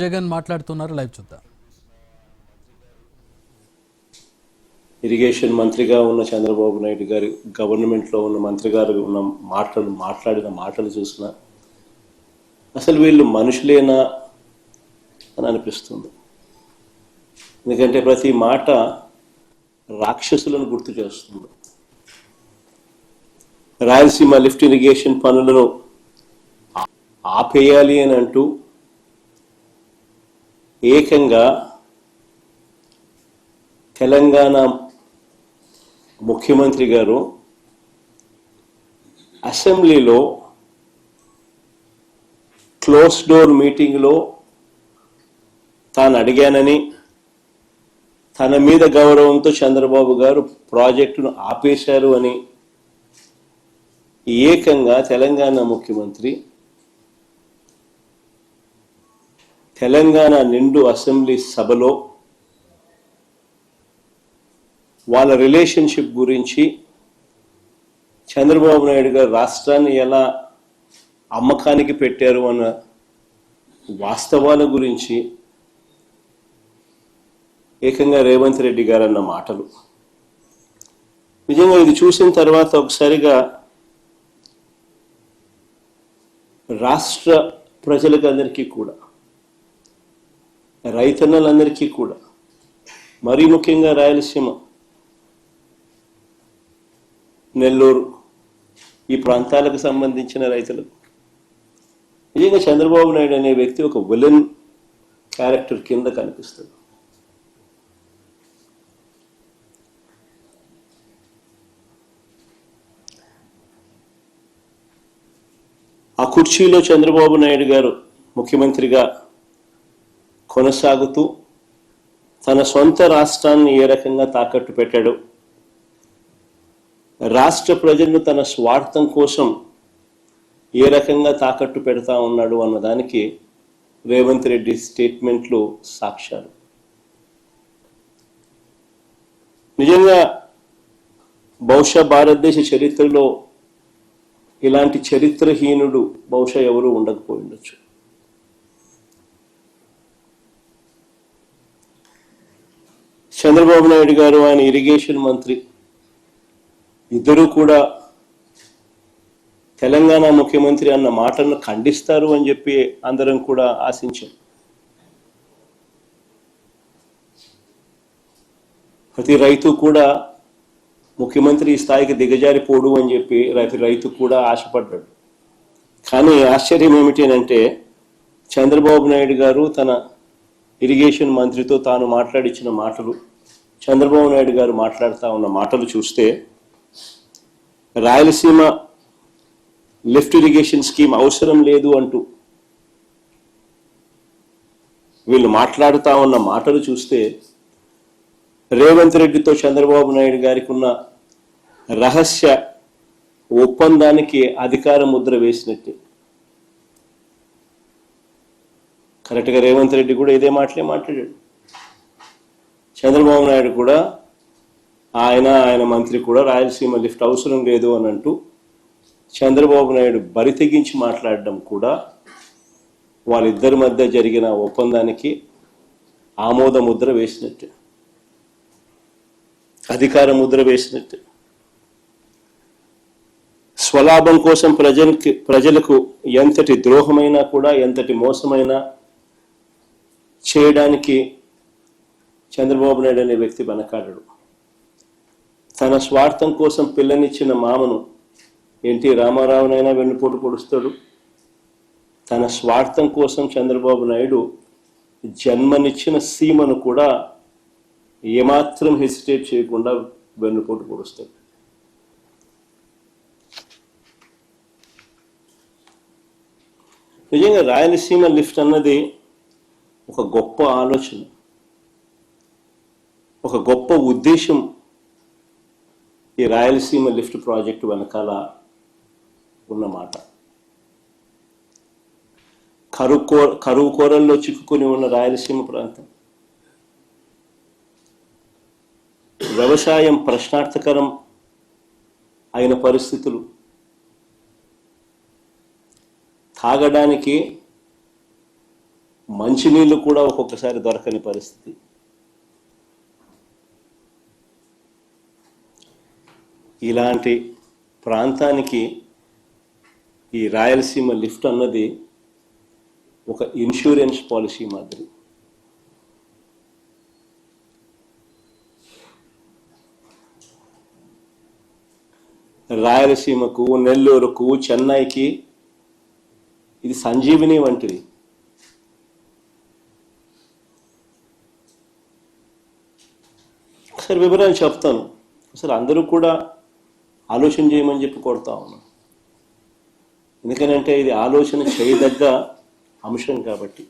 జగన్ మాట్లాడుతున్నారు, లైవ్ చూద్దాం. ఇరిగేషన్ మంత్రిగా ఉన్న చంద్రబాబు నాయుడు గారి గవర్నమెంట్లో ఉన్న మంత్రి గారు ఉన్న మాట్లాడిన మాటలు చూసిన అసలు వీళ్ళు మనుషులేనా అని అనిపిస్తుంది. ఎందుకంటే ప్రతి మాట రాక్షసులను గుర్తు చేస్తుంది. రాయలసీమ లిఫ్ట్ ఇరిగేషన్ పనులను ఆపేయాలి అని అంటూ ఏకంగా తెలంగాణ ముఖ్యమంత్రి గారు అసెంబ్లీలో క్లోజ్ డోర్ మీటింగ్లో తాను అడిగానని, తన మీద గౌరవంతో చంద్రబాబు గారు ప్రాజెక్టును ఆపేశారు అని ఏకంగా తెలంగాణ ముఖ్యమంత్రి తెలంగాణ నిండు అసెంబ్లీ సభలో వాళ్ళ రిలేషన్షిప్ గురించి, చంద్రబాబు నాయుడు గారు రాష్ట్రాన్ని ఎలా అమ్మకానికి పెట్టారు అన్న వాస్తవాల గురించి ఏకంగా రేవంత్ రెడ్డి గారు అన్న మాటలు నిజంగా ఇది చూసిన తర్వాత ఒకసారిగా రాష్ట్ర ప్రజలకు అందరికీ కూడా, రైతన్నలందరికీ కూడా, మరీ ముఖ్యంగా రాయలసీమ, నెల్లూరు ఈ ప్రాంతాలకు సంబంధించిన రైతులకు నిజంగా చంద్రబాబు నాయుడు అనే వ్యక్తి ఒక విలన్ క్యారెక్టర్ కింద కనిపిస్తుంది. ఆ కుర్చీలో చంద్రబాబు నాయుడు గారు ముఖ్యమంత్రిగా కొనసాగుతూ తన సొంత రాష్ట్రాన్ని ఏ రకంగా తాకట్టు పెట్టాడు, రాష్ట్ర ప్రజలను తన స్వార్థం కోసం ఏ రకంగా తాకట్టు పెడతా ఉన్నాడు అన్నదానికి రేవంత్ రెడ్డి స్టేట్మెంట్లు సాక్ష్యాలు. నిజంగా బహుశా భారతదేశ చరిత్రలో ఇలాంటి చరిత్రహీనుడు బహుశా ఎవరూ ఉండకపోయి ఉండొచ్చు. చంద్రబాబు నాయుడు గారు, ఆయన ఇరిగేషన్ మంత్రి ఇద్దరూ కూడా తెలంగాణ ముఖ్యమంత్రి అన్న మాటలను ఖండిస్తారు అని చెప్పి అందరం కూడా ఆశించాం. ప్రతి రైతు కూడా ముఖ్యమంత్రి ఈ స్థాయికి దిగజారిపోడు అని చెప్పి రైతు కూడా ఆశపడ్డాడు. కానీ ఆశ్చర్యం ఏమిటి అంటే చంద్రబాబు నాయుడు గారు తన ఇరిగేషన్ మంత్రితో తాను మాట్లాడించిన మాటలు, చంద్రబాబు నాయుడు గారు మాట్లాడుతూ ఉన్న మాటలు చూస్తే రాయలసీమ లిఫ్ట్ ఇరిగేషన్ స్కీమ్ అవసరం లేదు అంటూ వీళ్ళు మాట్లాడుతూ ఉన్న మాటలు చూస్తే రేవంత్ రెడ్డితో చంద్రబాబు నాయుడు గారికి ఉన్న రహస్య ఒప్పందానికి అధికార ముద్ర వేసినట్టే. కరెక్ట్గా రేవంత్ రెడ్డి కూడా ఇదే మాటలే మాట్లాడాడు. చంద్రబాబు నాయుడు కూడా ఆయన మంత్రి కూడా రాయలసీమ లిఫ్ట్ అవసరం లేదు అని అంటూ చంద్రబాబు నాయుడు బరి తెగించి మాట్లాడడం కూడా వాళ్ళిద్దరి మధ్య జరిగిన ఒప్పందానికి ఆమోద ముద్ర వేసినట్టే, అధికార ముద్ర వేసినట్టే. స్వలాభం కోసం ప్రజలకు ఎంతటి ద్రోహమైనా కూడా, ఎంతటి మోసమైనా చేయడానికి చంద్రబాబు నాయుడు అనే వ్యక్తి వెనకాడడు. తన స్వార్థం కోసం పిల్లనిచ్చిన మామను ఎన్టీ రామారావునైనా వెన్నుపోటు పొడుస్తాడు. తన స్వార్థం కోసం చంద్రబాబు నాయుడు జన్మనిచ్చిన సీమను కూడా ఏమాత్రం హెసిటేట్ చేయకుండా వెన్నుపోటు పొడుస్తాడు. నిజంగా రాయలసీమ లిఫ్ట్ అన్నది ఒక గొప్ప ఆలోచన, ఒక గొప్ప ఉద్దేశం ఈ రాయలసీమ లిఫ్ట్ ప్రాజెక్టు వెనకాల ఉన్నమాట. కరువు కోరల్లో చిక్కుకొని ఉన్న రాయలసీమ ప్రాంతం, వ్యవసాయం ప్రశ్నార్థకరం అయిన పరిస్థితులు, తాగడానికి మంచినీళ్ళు కూడా ఒక్కొక్కసారి దొరకని పరిస్థితి. ఇలాంటి ప్రాంతానికి ఈ రాయలసీమ లిఫ్ట్ అన్నది ఒక ఇన్సూరెన్స్ పాలసీ మాదిరి. రాయలసీమకు, నెల్లూరుకు, చెన్నైకి ఇది సంజీవిని వంటిది. ఒకసారి వివరాలు చెప్తాను. అసలు అందరూ కూడా ఆలోచన చేయమని చెప్పి కొడతా ఉన్నాను. ఎందుకనంటే ఇది ఆలోచన చేయదగ్గ అంశం కాబట్టి.